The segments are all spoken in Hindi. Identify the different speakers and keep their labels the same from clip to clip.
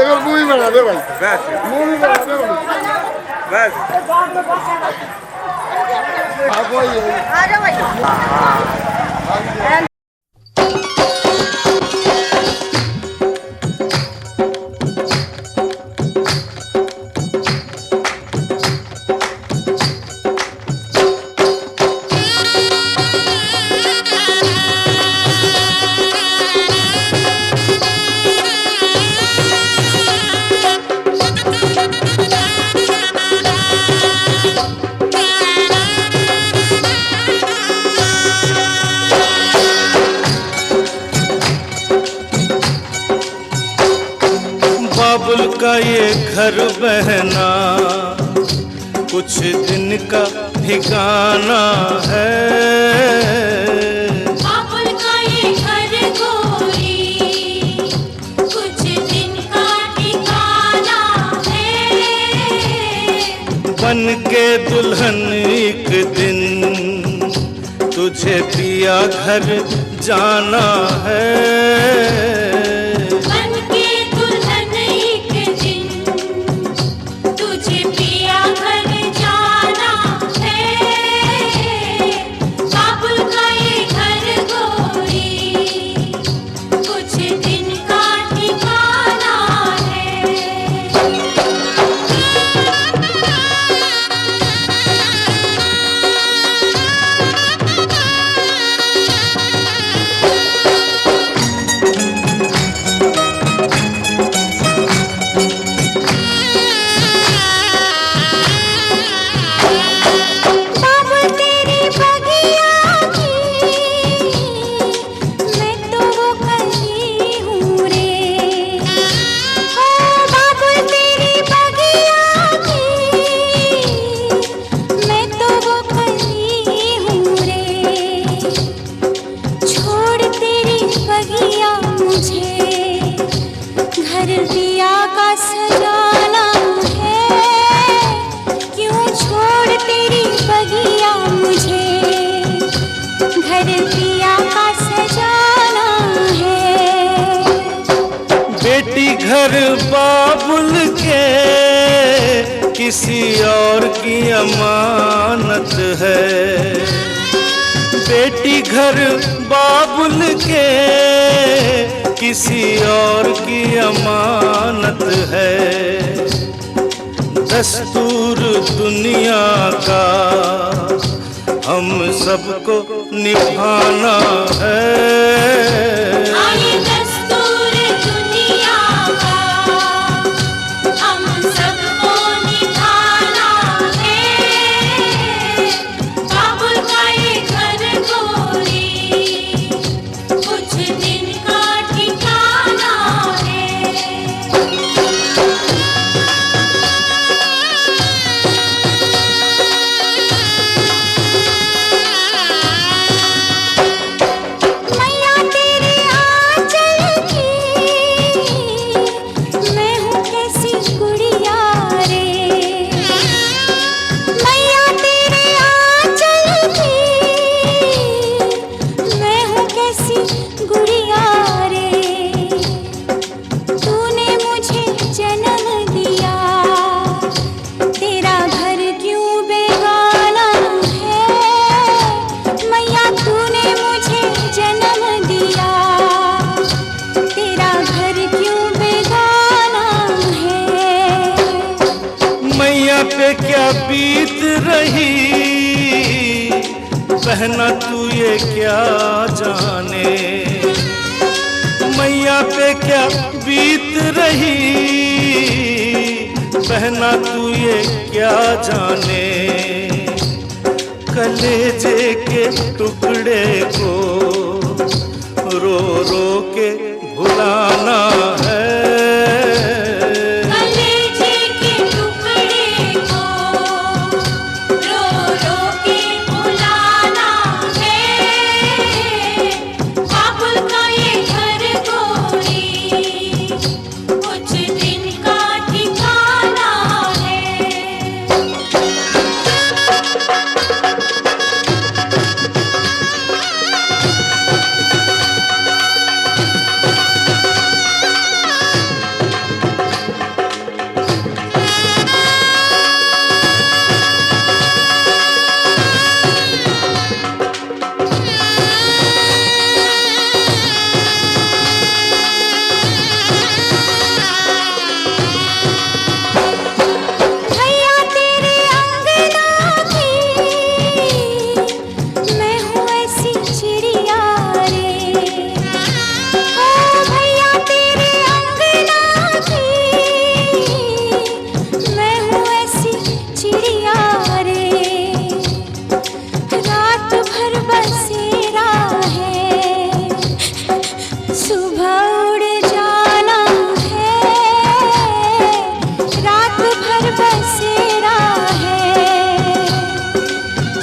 Speaker 1: এবার মুই বানাবে ভাই মুই বানাবে ব্যাস আরে ভাই
Speaker 2: बाबुल का ये घर बहना कुछ दिन का ठिकाना है।
Speaker 3: बाबुल का ये घर गोरी कुछ दिन का ठिकाना है।
Speaker 2: बन के दुल्हन एक दिन तुझे पिया घर जाना है। घर बाबुल के किसी और की अमानत है। बेटी घर बाबुल के किसी और की अमानत है। दस्तूर दुनिया का हम सबको निभाना है। पे क्या बीत रही बहना तू ये क्या जाने। मैया पे क्या बीत रही बहना तू ये क्या जाने। कलेजे के टुकड़े को रो रो के भुलाना है।
Speaker 3: सुबह उड़ जाना है, रात भर बसेरा है,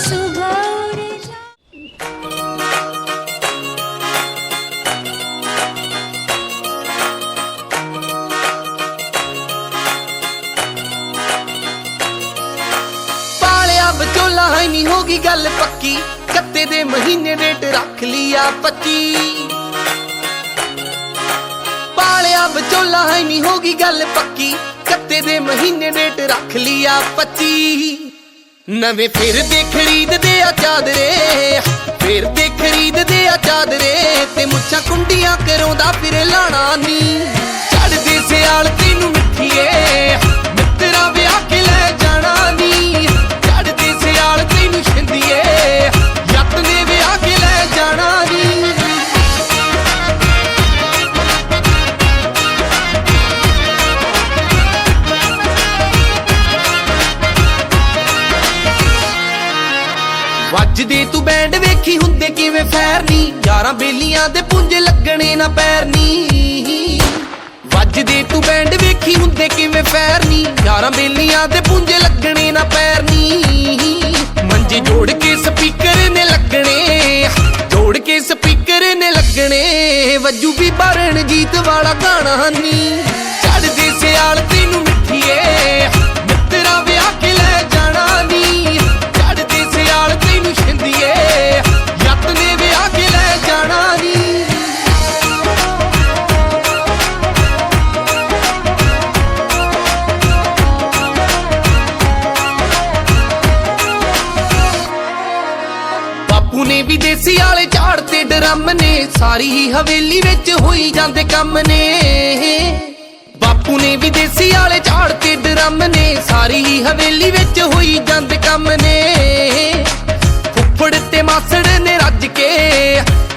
Speaker 3: सुबह उड़ जा।
Speaker 4: पालिया बचोला है नहीं होगी गल पक्की, कत्ते दे महीने डेट रख लिया 25। पालिया बचोला है नहीं होगी गल पक्की, कत्ते दे महीने डेट रख लिया 25। नवे फिर दे खरीद दे आ चादरे, फिर दे खरीद दे आ चादरे, ते मुच्छां कुंडियां करोंदा फिर लाना नी। चढ़दे सियाल तेनू मिठीए मित्तरा विआह के ले जाना नी। चढ़दे सियाल तेनू छिंदिए जट ने विआह के ले जाना नी। ਵੱਜਦੇ ਤੂੰ ਬੈਂਡ ਵੇਖੀ ਹੁੰਦੇ ਕਿਵੇਂ ਫੈਰ ਨੀ, ਯਾਰਾਂ ਬੇਲੀਆਂ ਦੇ ਪੁੰਜੇ ਲੱਗਣੇ ਨਾ ਪੈਰ ਨੀ। ਵੱਜਦੇ ਤੂੰ ਬੈਂਡ ਵੇਖੀ ਹੁੰਦੇ ਕਿਵੇਂ ਫੈਰ ਨੀ, ਯਾਰਾਂ ਬੇਲੀਆਂ ਦੇ ਪੁੰਜੇ ਲੱਗਣੇ ਨਾ ਪੈਰ ਨੀ। ਮੰਜੇ ਜੋੜ ਕੇ ਸਪੀਕਰ ਨੇ ਲੱਗਣੇ, ਜੋੜ ਕੇ ਸਪੀਕਰ ਨੇ ਲੱਗਣੇ, ਵੱਜੂ ਵੀ ਰਣਜੀਤ ਵਾਲਾ ਗਾਣਾ ਨੀ। ਚੜਦੇ ਸਿਆਲ ਤੈਨੂੰ ਮਿੱਠੀਏ ਮਿੱਤਰਾ ਵਿਆਹ ਕੇ ਲੈ ਜਾਣਾ ਨੀ। ਚੜਦੇ ਸਿਆਲ ਤੈਨੂੰ ਛਿੰਦੀਏ ਜੱਟ ਨੇ ਵਿਆਹ ਕੇ ਲੈ ਜਾਣਾ ਨੀ। ਬਾਪੂ ਨੇ ਵੀ ਦੇਸੀ ਵਾਲੇ ਝਾੜ ਤੇ ਡਰਮ ਨੇ, ਸਾਰੀ ਹੀ ਹਵੇਲੀ ਵਿੱਚ ਹੋਈ ਜਾਂਦੇ ਕੰਮ ਨੇ। ਬਾਪੂ ਨੇ ਵੀ ਦੇਸੀ ਵਾਲੇ ਝਾੜ ਤੇ ਡਰਮ ਨੇ, ਸਾਰੀ ਹੀ ਹਵੇਲੀ ਵਿੱਚ ਹੋਈ ਜਾਂਦੇ ਕੰਮ ਨੇ। ਫੁੱਫੜ ਤੇ ਮਾਸੜ ਨੇ ਰੱਜ ਕੇ,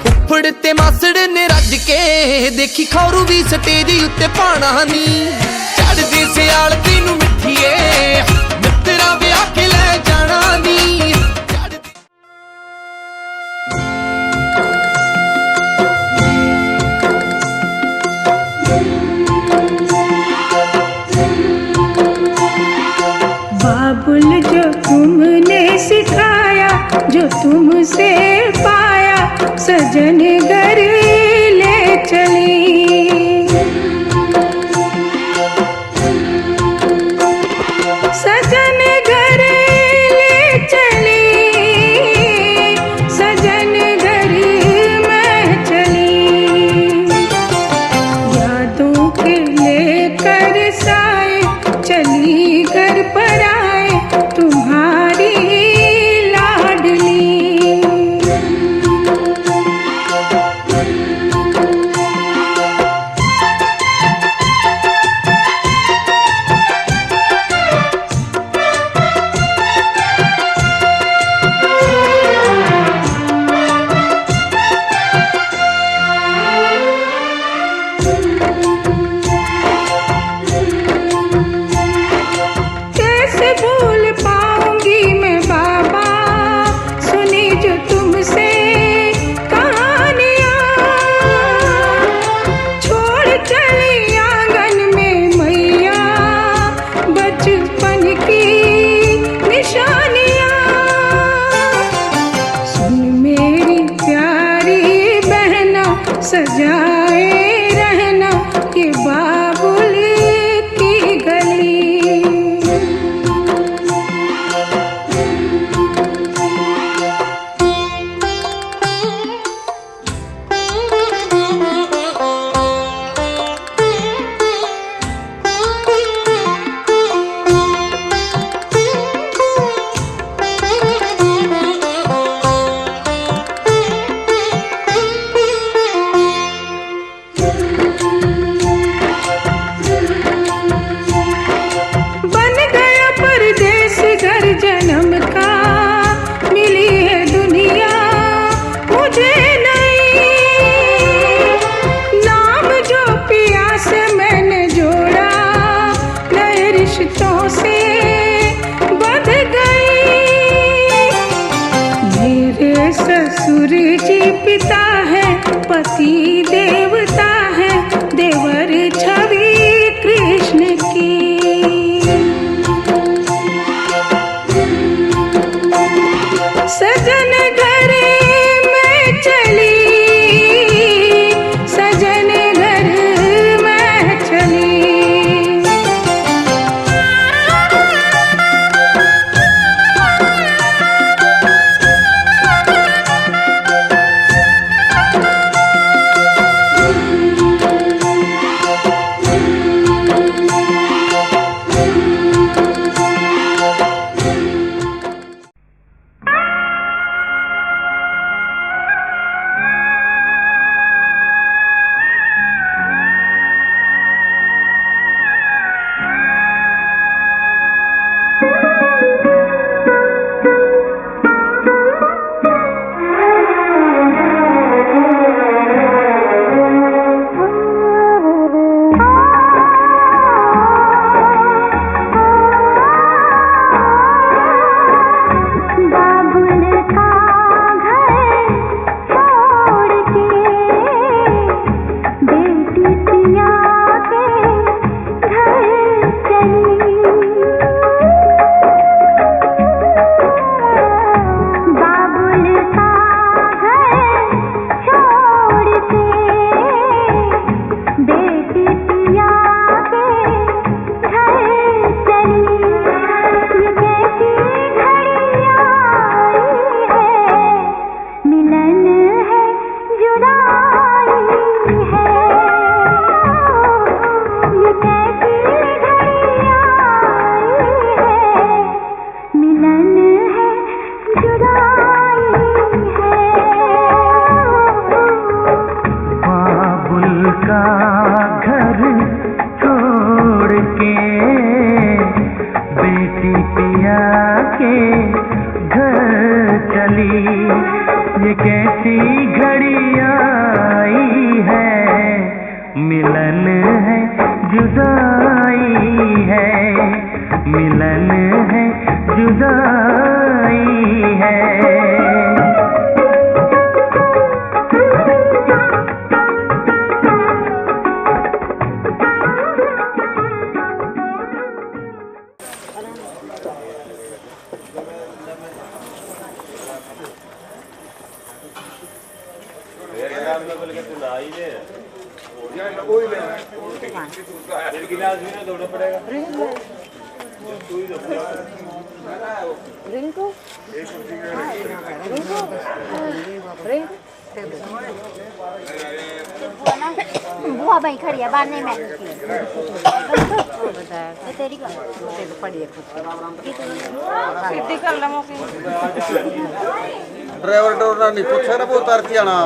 Speaker 4: ਫੁੱਫੜ ਤੇ ਮਾਸੜ ਨੇ ਰੱਜ ਕੇ, ਦੇਖੀ ਖੌਰੂ ਵੀ ਸਟੇਜ ਉੱਤੇ ਪਾਣਾ ਨੀ। ਚੜਦੇ ਸਿਆਲ ਤੈਨੂੰ ਮਿੱਠੀਏ ਮਿੱਤਰਾ ਵਿਆਹ ਕੇ ਲੈ ਜਾਣਾ ਨੀ।
Speaker 5: बाबुल जो तुमने सिखाया, जो तुमसे पाया, सजन घर ले चली। सजन घर ले चली, सजन घर मैं चली। यादों के लेकर साए चली घर पर आए तुम्हारी लाडली। कैसे भूल पाऊंगी मैं बाबा, सुनी जो तुमसे कहानियाँ। छोड़ चली आंगन में मैया बचपन की निशानियाँ। सुन मेरी प्यारी बहना, सजाए रहना ये बाबुल की गली। बन गया परदेस घर जन्म का, मिली है दुनिया मुझे नई। नाम जो पिया से मैंने जोड़ा, नए रिश्तों से बंध गई। मेरे ससुर जी पिता है पति देव
Speaker 6: का घर छोड़ के बेटी पिया के घर चली। ये कैसी घड़ी आई है, मिलन है जुदाई है, मिलन है जुदाई है।
Speaker 7: बुआ भाई खड़ी है बाहर नहीं मैं तेरी
Speaker 1: ड्राइवर डोर नहीं पूछा ना वो उतारती आना।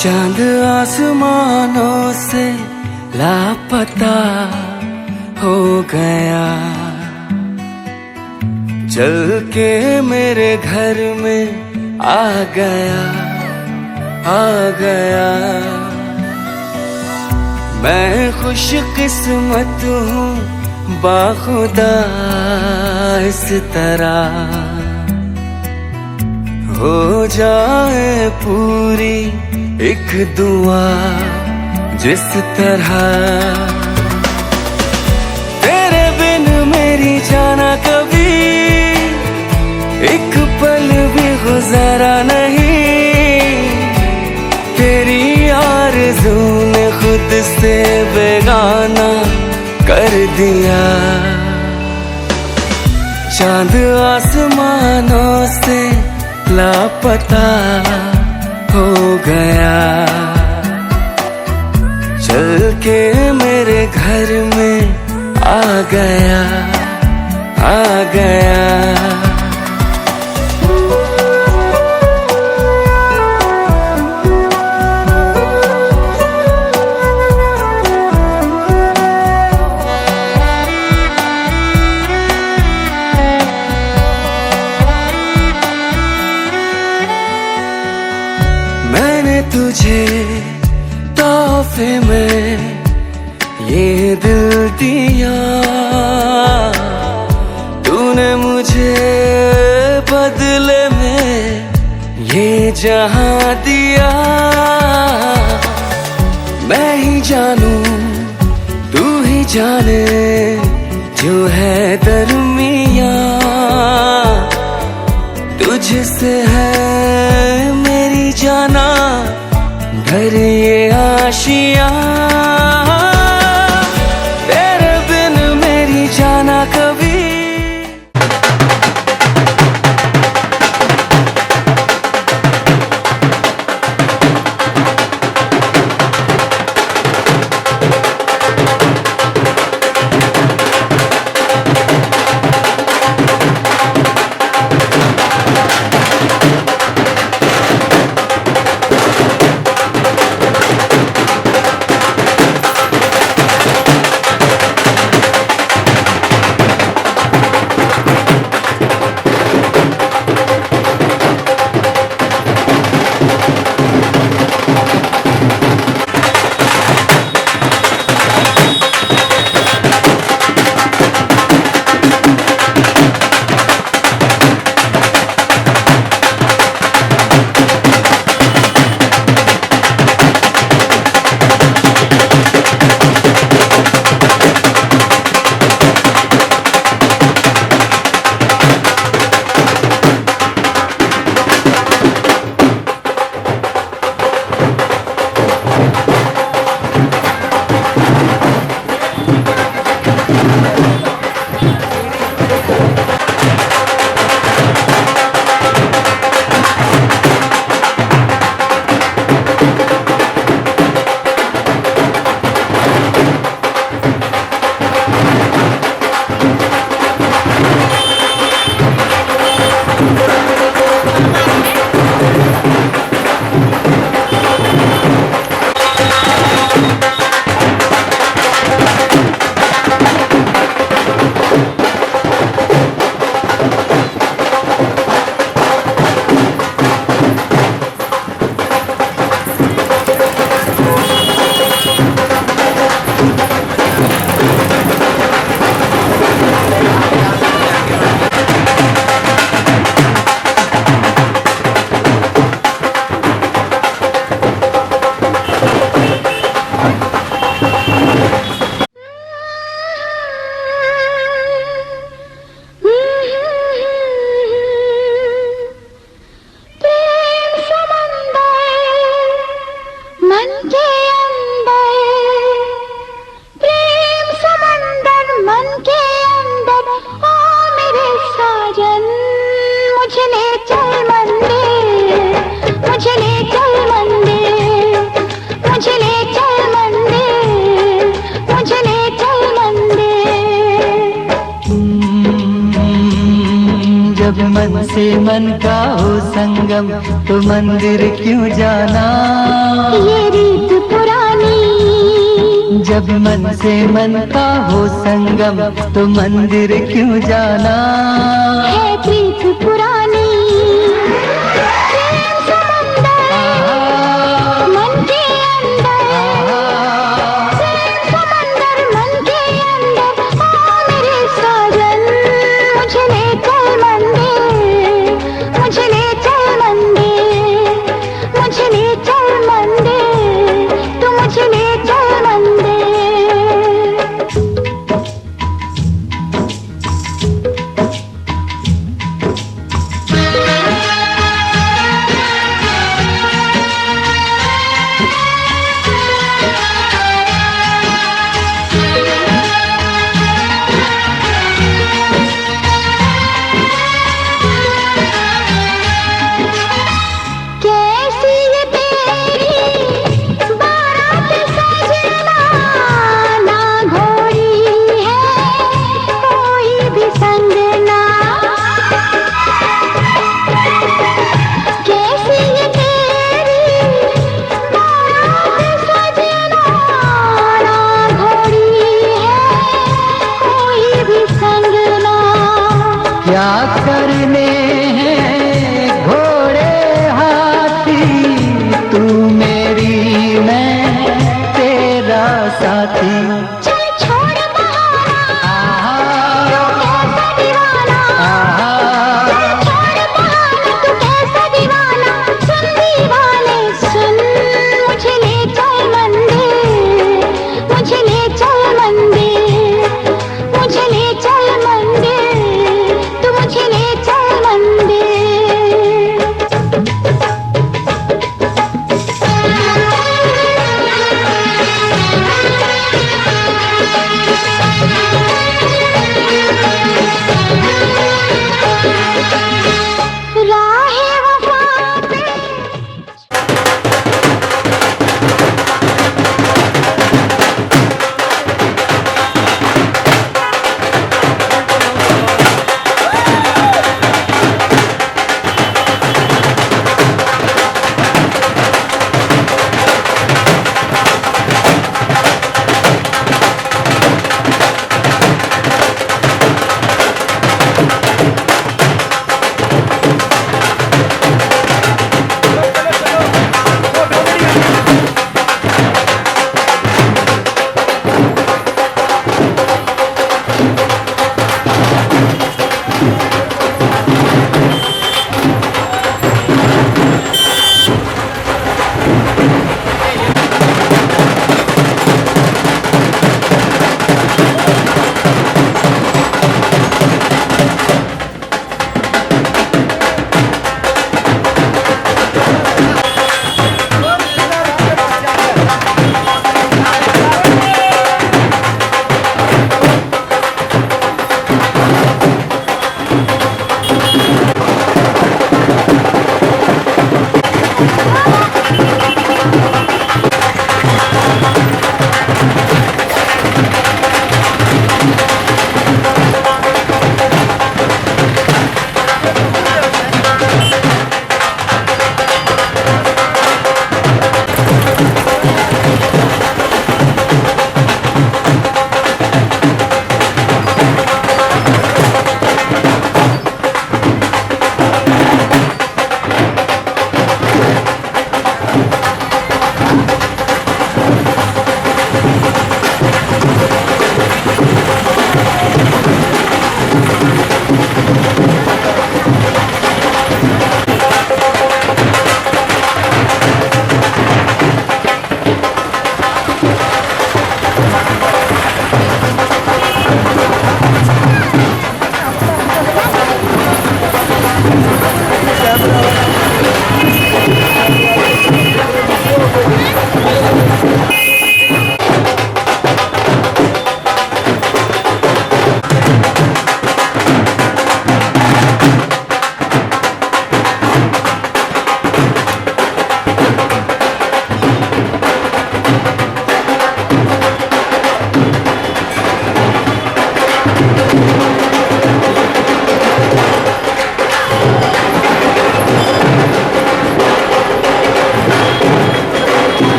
Speaker 8: चांद आसमानों से लापता हो गया, चल के मेरे घर में आ गया, आ गया। मैं खुशकिस्मत हूँ बाखुदा इस तरह हो जाए पूरी एक दुआ जिस तरह। तेरे बिन मेरी जाना कभी एक पल भी गुजारा नहीं, तेरी आरज़ू ने खुद से बेगाना कर दिया। चांद आसमानों से लापता हो गया, चल के मेरे घर में आ गया, आ गया। तुझे तोहफे में ये दिल दिया, तूने मुझे बदले में ये जहां दिया, मैं ही जानू तू ही जाने जो है दरमिया, तुझसे है मेरी जाना घर ये आशियां, तेरे बिन मेरी जाना कभी।
Speaker 6: जब मन से मन का हो संगम तो मंदिर क्यों जाना,
Speaker 3: ये रीत पुरानी।
Speaker 6: जब मन से मन का हो संगम तो मंदिर क्यों जाना,
Speaker 3: है प्रीत पुरानी। प्रेम समंदर मन के अंदर, प्रेम समंदर मन के अंदर। ओ मेरे साजन मुझे ले चल मंदिर, मुझे ले चल मंदिर, मुझे ले चल मंदिर, तू मुझे ले चल मंदिर। कैसी ये तेरी बारात सजना, ना घोड़ी है कोई भी संगना। कैसी ये तेरी बारात सजना, ना घोड़ी है कोई भी संगना।
Speaker 6: क्या करने हैं घोड़े हाथी, तू मेरी मैं तेरा साथी।
Speaker 3: चल छोड़ बहाना, क्यों कैसा दीवाना। चल छोड़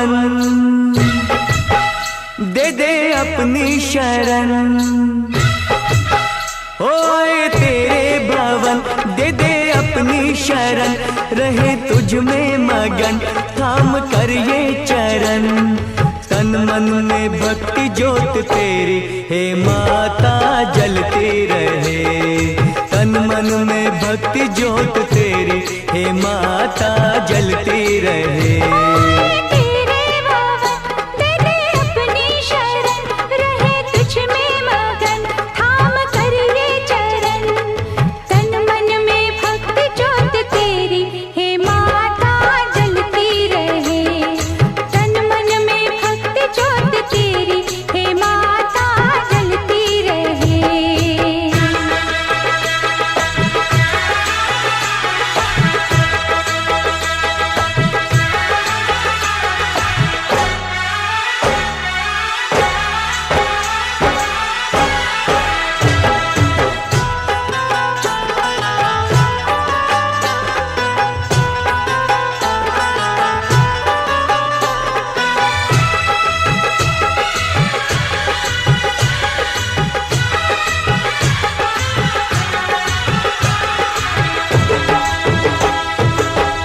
Speaker 8: भवन, दे दे अपनी शरण। ओए तेरे भवन दे दे अपनी शरण, रहे तुझ में मगन थाम कर ये चरण। तन मन में भक्ति ज्योत तेरी हे माता जलती रहे। तन मन में भक्ति ज्योत तेरी हे माता जलती रहे।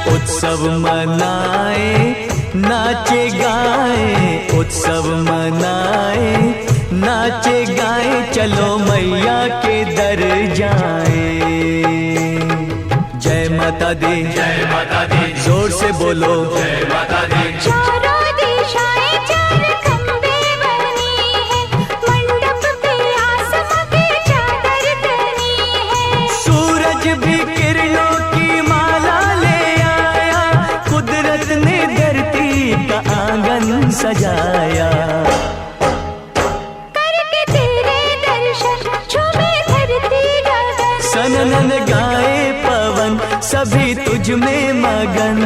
Speaker 8: उत्सव मनाए नाचे गाए, उत्सव मनाए नाचे गाए, चलो मैया के दर जाए। जय माता दी, जय माता दी, जोर से बोलो जय माता दी।
Speaker 3: चारों दिशाएं चार खंबे बनी है, मंडप पे आसमां की चादर तनी है।
Speaker 8: सूरज भी किरणों की माला ले आया, कुदरत ने धरती का आंगन सजाया।
Speaker 3: करके तेरे दर्शन झूमे धरती गगन,
Speaker 8: सनन गाए पवन सभी तुझ में मगन।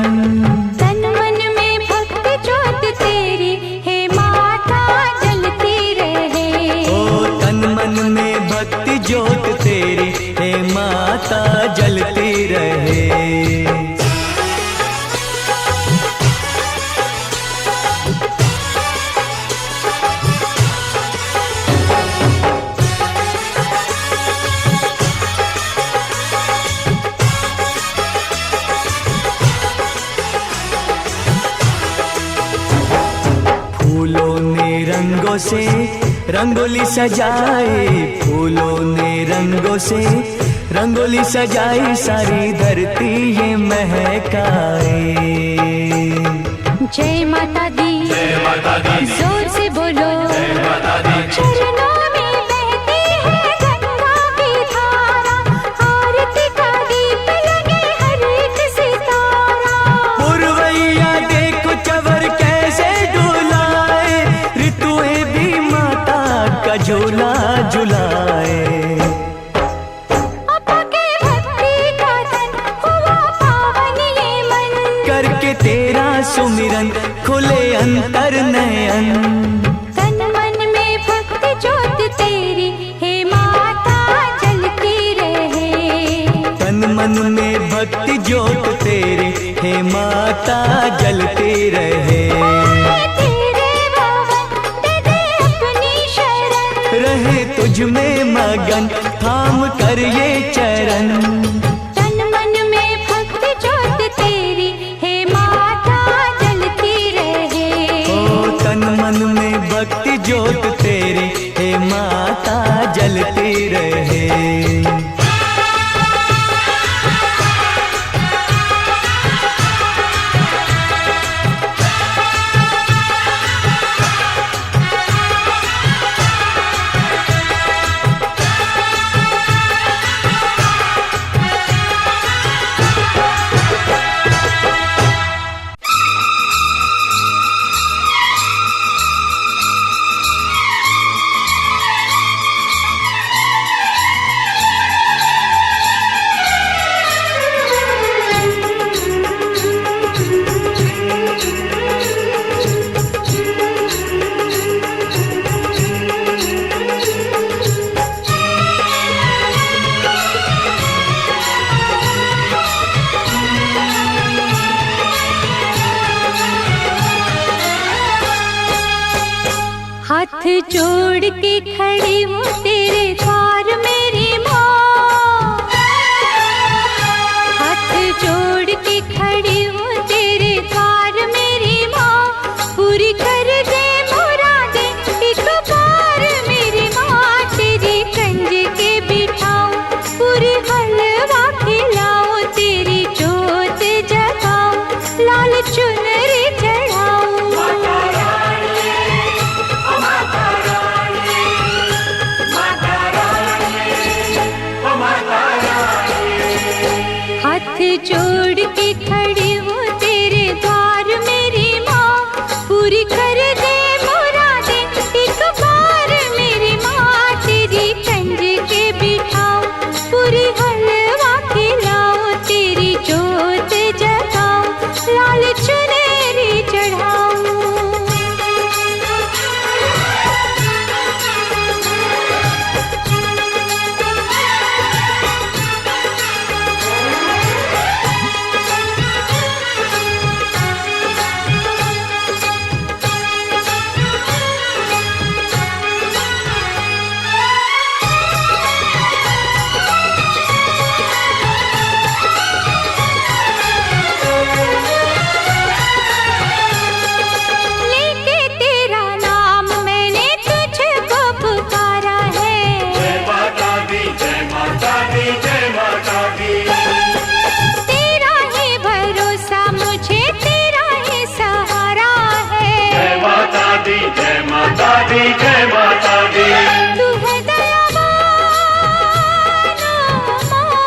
Speaker 3: तन मन में भक्ति ज्योत तेरी हे माता जलती रहे।
Speaker 8: ओ तन मन में भक्ति ज्योत तेरी हे माता जलती रहे। फूलों ने रंगों से रंगोली सजाए, फूलों ने रंगों से रंगोली सजाई, सारी धरती ये महकाए।
Speaker 3: जय माता दी,
Speaker 8: जय माता दी,
Speaker 3: जोर से बोलो
Speaker 8: जय माता दी।
Speaker 3: चरणों में बहती है गंगा की धारा, आरती का दीप लगे हर एक सितारा।
Speaker 8: पुरवैया देखो चवर कैसे डुलाए, ऋतुएं भी माता का झूला झुलाए।
Speaker 3: अपा के भक्ति का तन हुआ पावन ये मन,
Speaker 8: करके तेरा सुमिरन खुले अंतर नयन।
Speaker 3: तन मन में भक्ति ज्योत तेरी हे माता जलती रहे।
Speaker 8: तन मन में भक्ति ज्योत तेरी हे माता जलती रहे।
Speaker 3: तेरे भवन दे दे अपनी शरण,
Speaker 8: रहे तुझ में मगन थाम कर ये चरण।
Speaker 3: तन मन में भक्ति ज्योत तेरी हे माता जलती रहे।
Speaker 8: ओ तन मन में भक्ति ज्योत तेरी हे माता जलती रहे।
Speaker 3: हाथ जोड़ के खड़ी हूँ तेरे द्वार मेरी माँ, हाथ जोड़ के खड़ी हूँ तेरे द्वार मेरी माँ, पूरी कर दे मुरादे एक बार मेरी माँ, तेरी कंज के बिठाऊं पूरी हलवा खिलाऊं, तेरी जोत जगाऊं लाल चुनरी चढ़ाऊं। हाथ जोड़ के खड़ी हूँ तेरे द्वार मेरी माँ, पूरी कर दे मुरादे एक बार मेरी माँ, तेरी कंज के बिठाऊं पूरी हलवा खिलाऊं, तेरी जोत जगाऊं लाल चुनरी चढ़ाऊं। लेके तेरा नाम मैंने तुझको पुकारा है,
Speaker 2: जय माता दी जय माता दी जय माता दी।
Speaker 3: तेरा ही भरोसा मुझे तेरा ही सहारा है,
Speaker 2: जय माता दी जय माता दी जय माता दी।
Speaker 3: तू है दयावान माँ।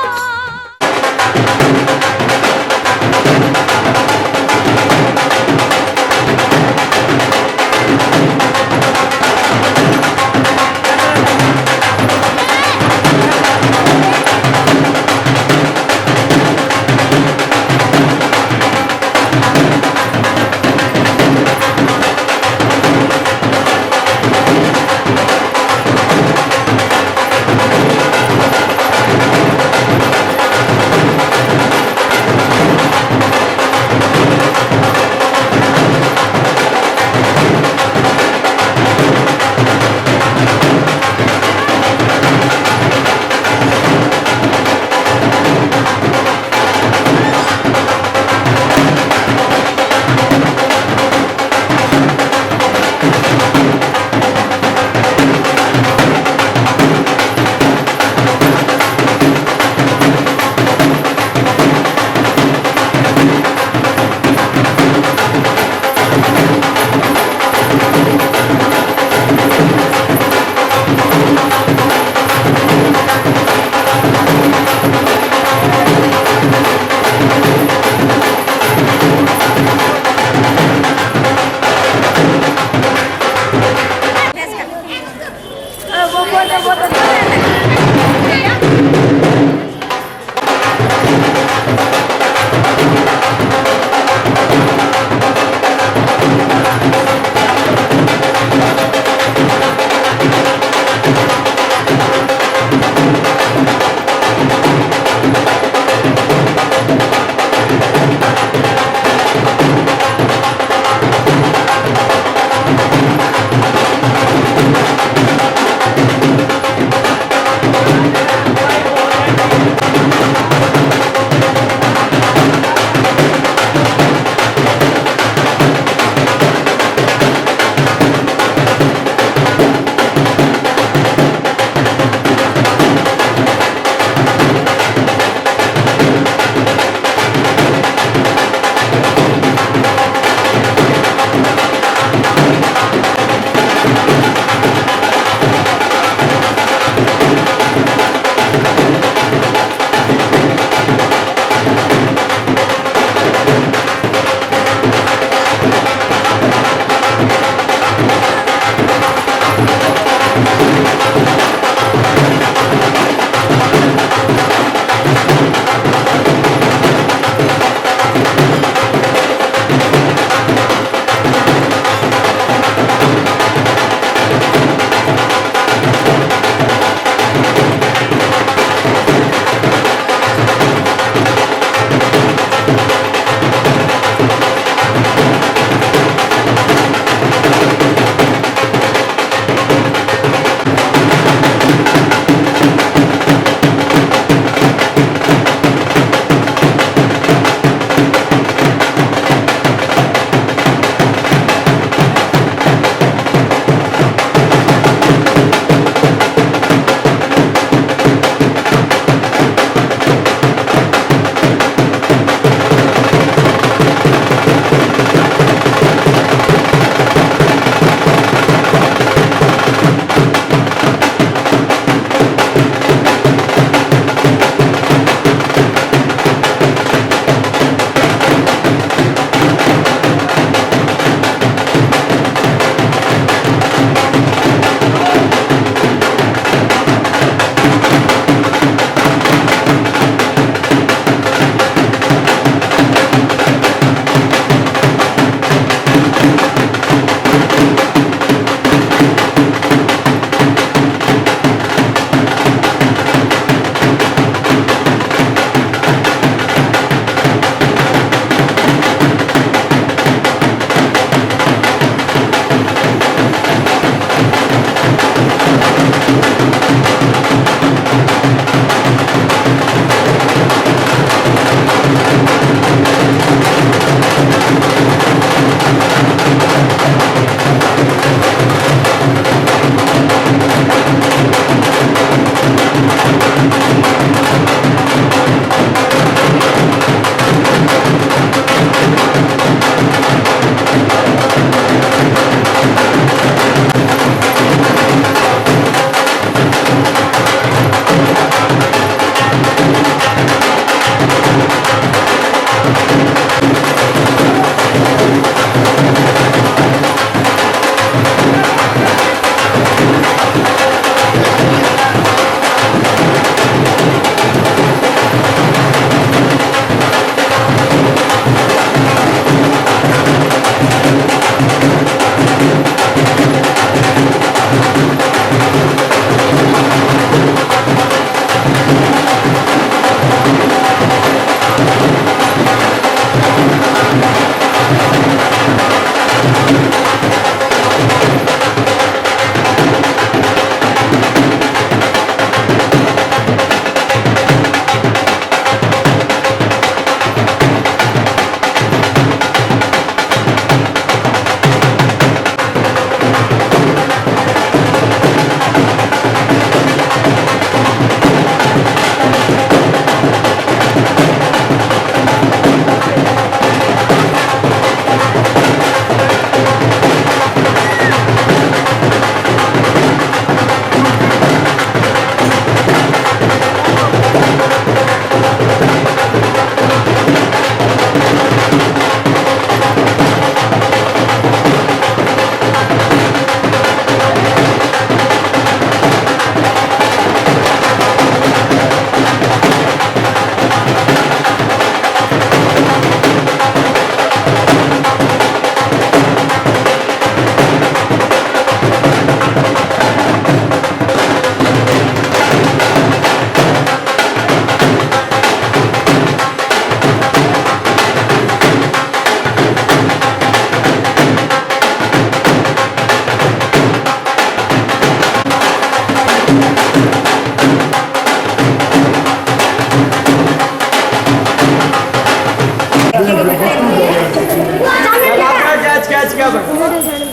Speaker 9: कैच क्या बन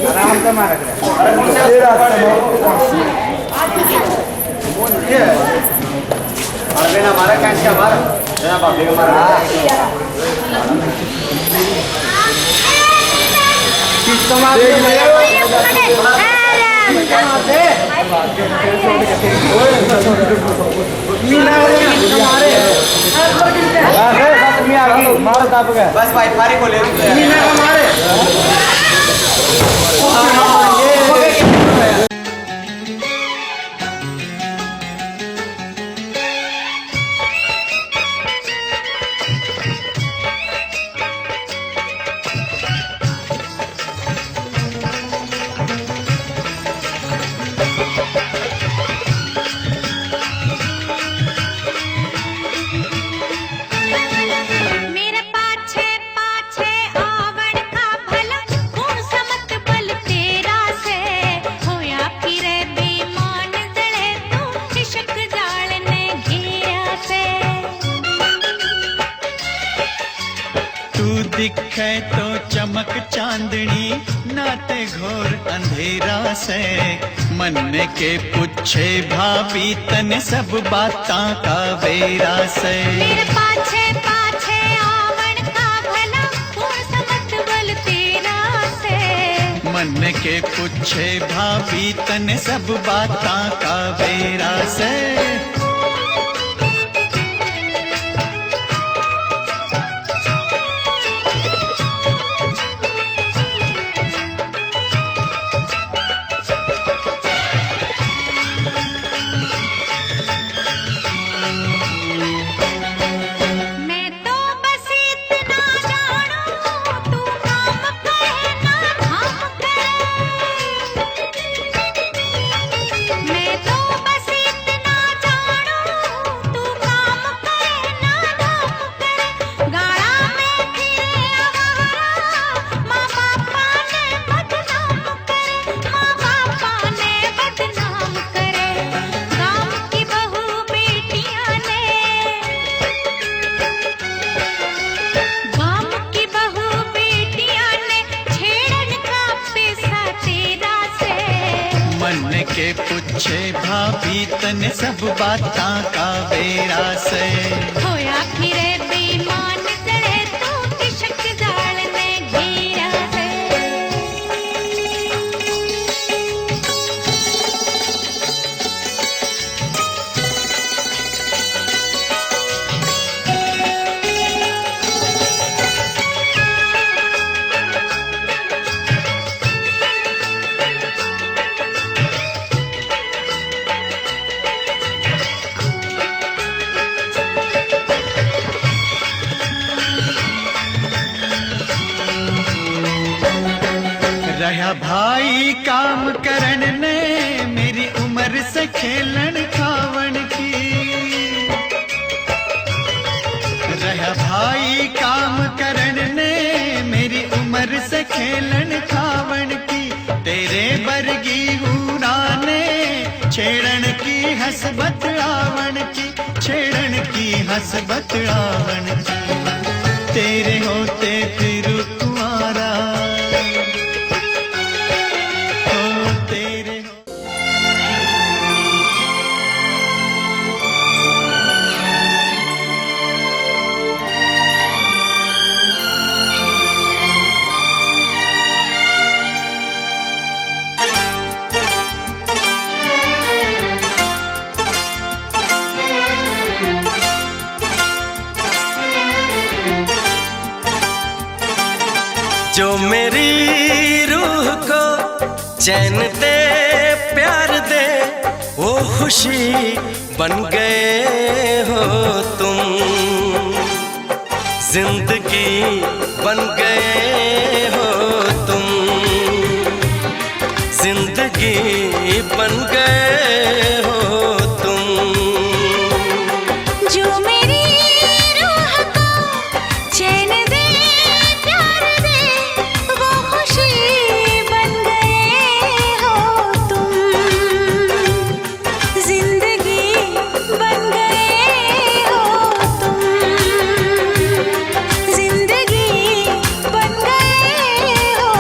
Speaker 9: आराम से मार अरे ना मारा कैच क्या मारा ना बाबे का मारा किसको मार बस भाई फारी को ले
Speaker 3: मेरे पाछे पाछे आवण का भला कौन समत बल तेरा से होया फिरे बेईमान जड़े तू इश्क जाल ने घेरा से
Speaker 8: तू दिखे तो चमक चांदनी नाते घोर अंधेरा से मन के पूछे भाभी तन सब बातां का बेरा से
Speaker 3: मेरे पाछे पाछे आवण का भला कौन समत बल तेरा से
Speaker 8: मन के पूछे भाभी तन सब बातां का बेरा से
Speaker 3: मैं तो बस इतना जानूं तू काम करे ना धाम करे मैं तो बस इतना जानूं तू काम करे ना धाम करे गाड़ा में फिरे आवारा माँ बापा ने बदनाम करे माँ बापा ने बदनाम करे गाँव की बहू बेटियां ने गाँव की बहू बेटियां ने छेड़न का पैसा तेरा से
Speaker 8: मन के पूछे भाभी तन सब बातां का बेरा से
Speaker 3: होया फिरे बेईमान जड़े तू इश्क जाल ने घेरा से
Speaker 8: रहा भाई काम करन ने मेरी उम्र से खेलन खावन की रहा भाई काम करन ने मेरी उम्र से खेलन खावन की तेरे बरगी हूरा ने छेड़न की हसबत आवन की छेड़न की हसबत आवन की तेरे होते फिर कुंवारा हो तेरे
Speaker 10: जो मेरी रूह को चैन दे प्यार दे वो खुशी बन गए हो तुम जिंदगी बन गए हो तुम जिंदगी बन गए हो तुम
Speaker 3: जो मेरी रूह को चैन दे प्यार दे वो खुशी बन गए हो तुम जिंदगी बन गए हो तुम जिंदगी बन गए हो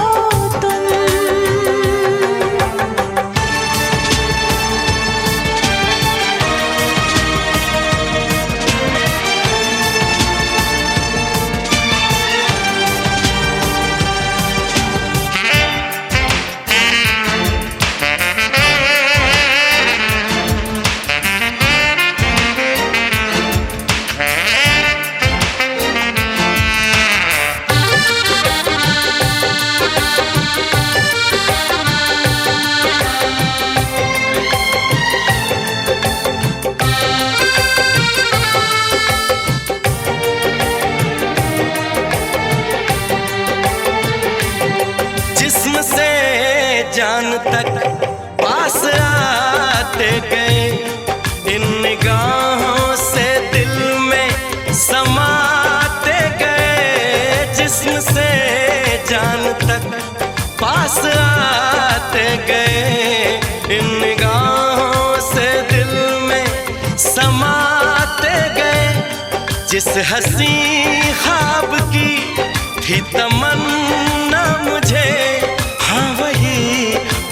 Speaker 10: जान तक पास आते गए, इन निगाहों से दिल में समाते गए, जिस्म से जान तक पास आते गए, इन निगाहों से दिल में समाते गए। जिस हंसी ख्वाब की थी तमन्ना मुझे, हाँ वही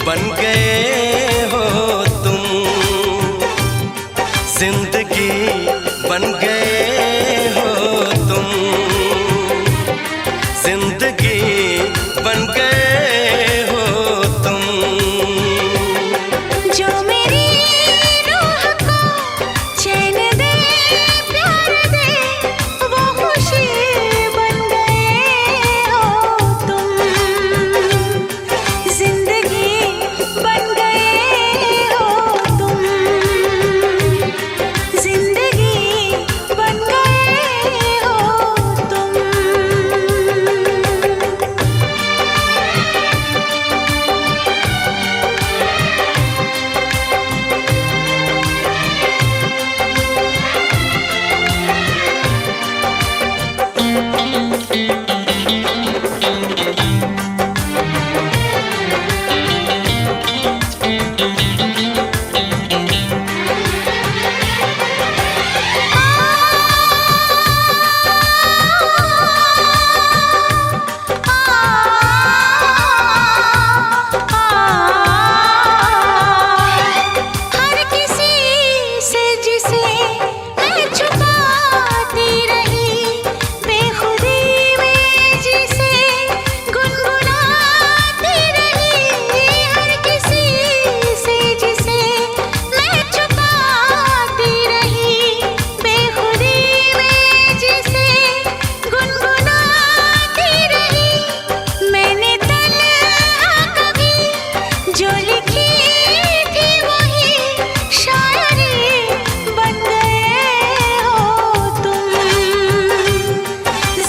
Speaker 10: बन गए हो तुम, जिंदगी बन गए हो तुम, जिंदगी बन गए हो तुम।
Speaker 3: जो मेरी रूह को चैन दे प्यार दे, वो खुशी बन गए हो तुम, जिंदगी बन गए हो तुम, जिंदगी बन गए हो तुम। हर किसी से जिसे मैं छुपाती रही, बेखुदी में जिसे गुनगुनाती रही, हर किसी से जिसे मैं छुपाती रही, बेखुदी में जिसे गुनगुनाती रही। मैंने तन्हा कभी जो लिखी थी वही शायरी बन गए हो तुम,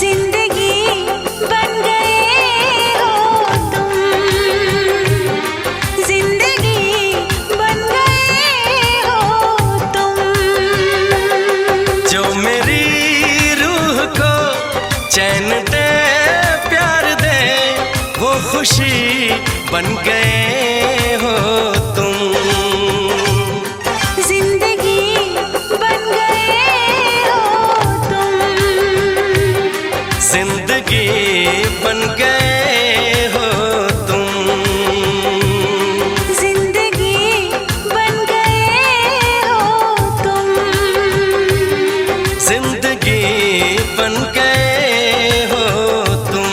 Speaker 3: जिंदगी बन गए हो तुम, जिंदगी बन गए हो तुम।
Speaker 10: जो मेरी रूह को चैन दे प्यार दे, वो खुशी बन गए हो तुम,
Speaker 3: जिंदगी बन गए हो तुम,
Speaker 10: जिंदगी बन गए हो तुम,
Speaker 3: जिंदगी बन गए हो तुम।
Speaker 10: जिंदगी बन गए हो तुम।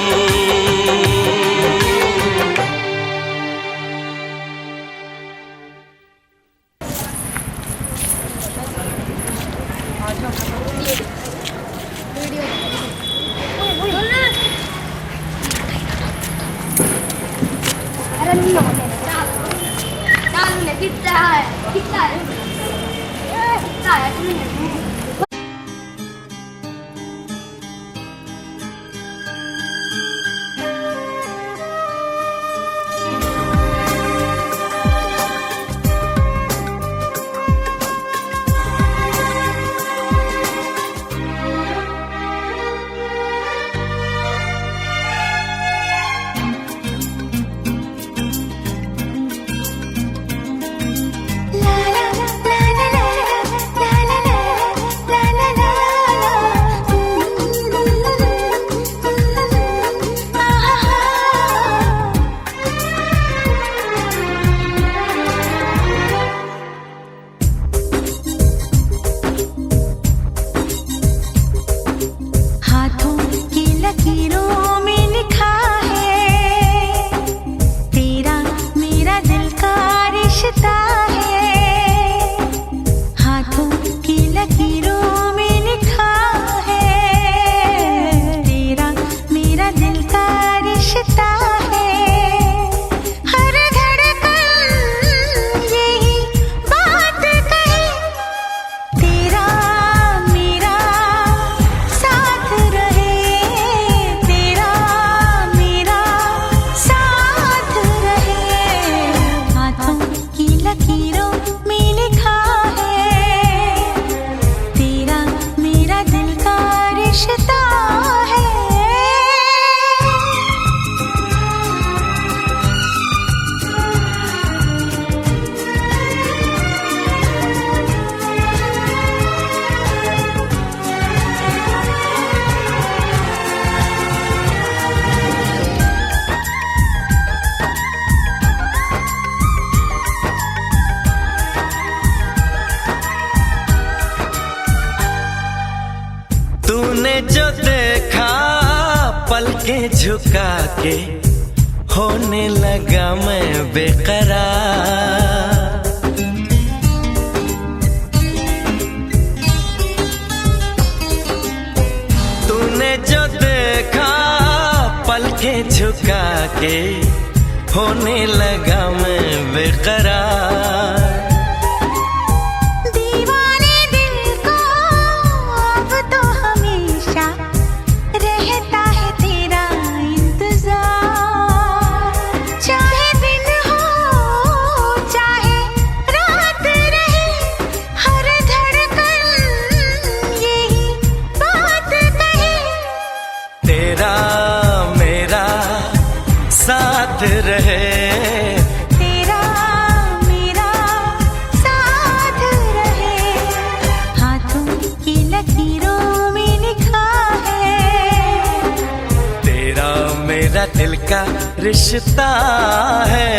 Speaker 7: अरे नहीं होने कितना है कितना है कितना है तुम्हें la la la la la la la la la
Speaker 10: तूने जो देखा पलकें झुका के होने लगा मैं बेकरार। तूने जो देखा पलकें झुका के होने लगा मैं बेकरार।
Speaker 3: दीवाने दिल को अब तो हमेशा रहता है तेरा इंतजार। चाहे दिन हो चाहे रात रहे, हर धड़कन यही बात कहे।
Speaker 10: तेरा मेरा साथ रहे,
Speaker 3: तेरा मेरा साथ रहे, हाथों की लकीरों में लिखा है।
Speaker 10: तेरा मेरा दिल का रिश्ता है।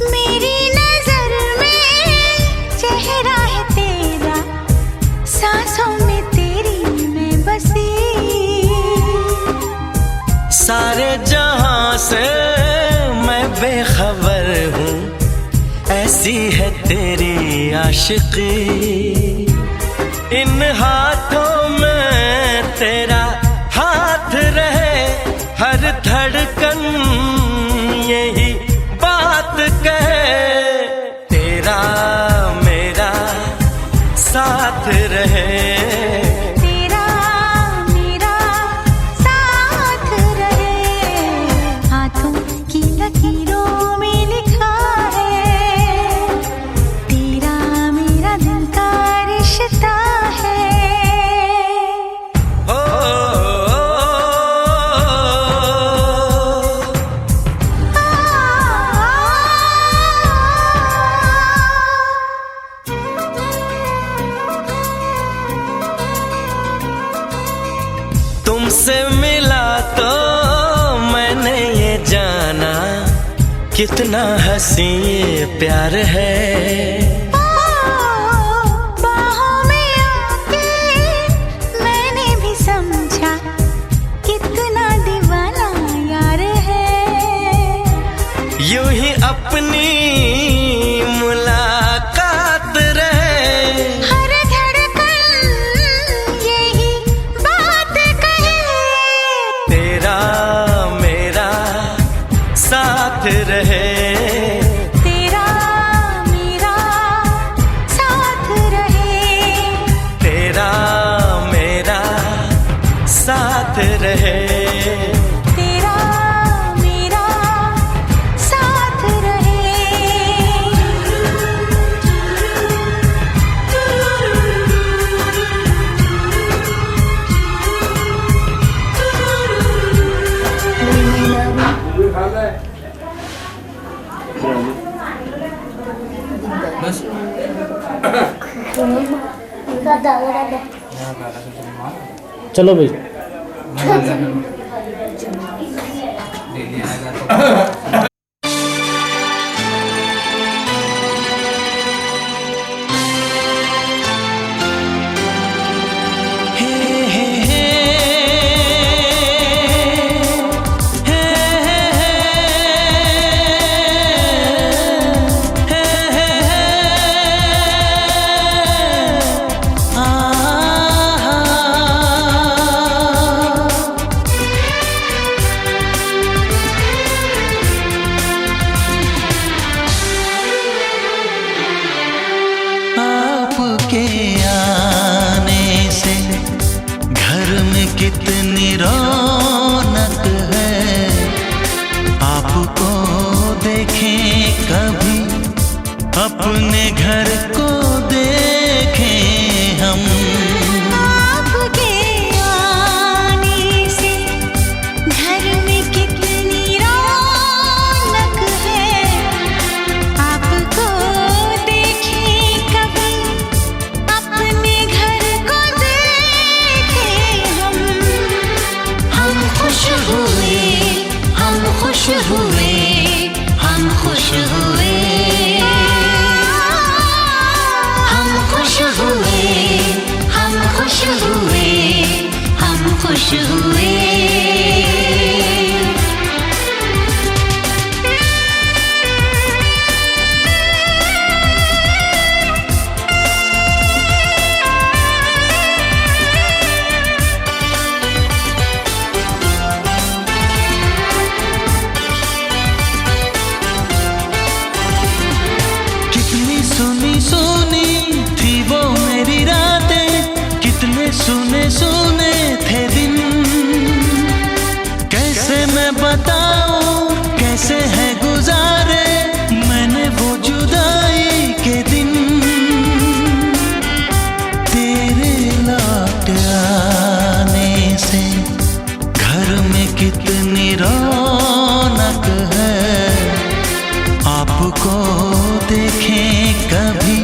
Speaker 3: मेरी नजर में चेहरा है तेरा, सांसों में तेरी मैं बसी।
Speaker 10: सारे जहां से मैं बेखबर हूँ, ऐसी है तेरी आशिकी। इन हाथों में तेरा हाथ रहे, हर धड़कन यही बात कहे। तेरा मेरा साथ रहे,
Speaker 3: तेरा मेरा साथ रहे, हाथों की लकीरों में लिखा है। तेरा मेरा दिल का रिश्ता है।
Speaker 10: ओ, तुमसे मिला तो मैंने ये जाना, कितना हंसी ये प्यार है।
Speaker 3: बाहों में आके मैंने भी समझा, कितना दीवाना यार है।
Speaker 10: यूं ही अपनी मुलाकात रहे,
Speaker 3: हर धड़कन यही बात कहे।
Speaker 10: तेरा मेरा साथ रहे,
Speaker 3: तेरा मेरा साथ रहे,
Speaker 10: तेरा मेरा साथ रहे।
Speaker 3: तेरा मेरा साथ रहे।
Speaker 9: चलो भाई।
Speaker 3: खुश हुए।
Speaker 10: कितनी सुनी सुनी थी वो मेरी रातें, कितने सुने सुने थे दिन। कैसे मैं बताऊं कैसे है गुजारे मैंने वो जुदाई के दिन। तेरे लौट आने से घर में कितनी रौनक है, आपको देखें कभी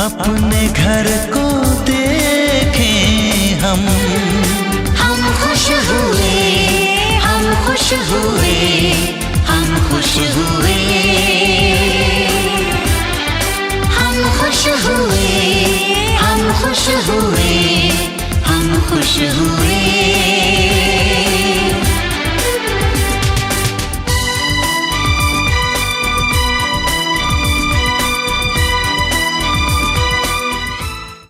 Speaker 10: अपने घर को देखें हम
Speaker 3: खुश हुए, हम खुश हुए, हम खुश हुए, हम खुश हुए।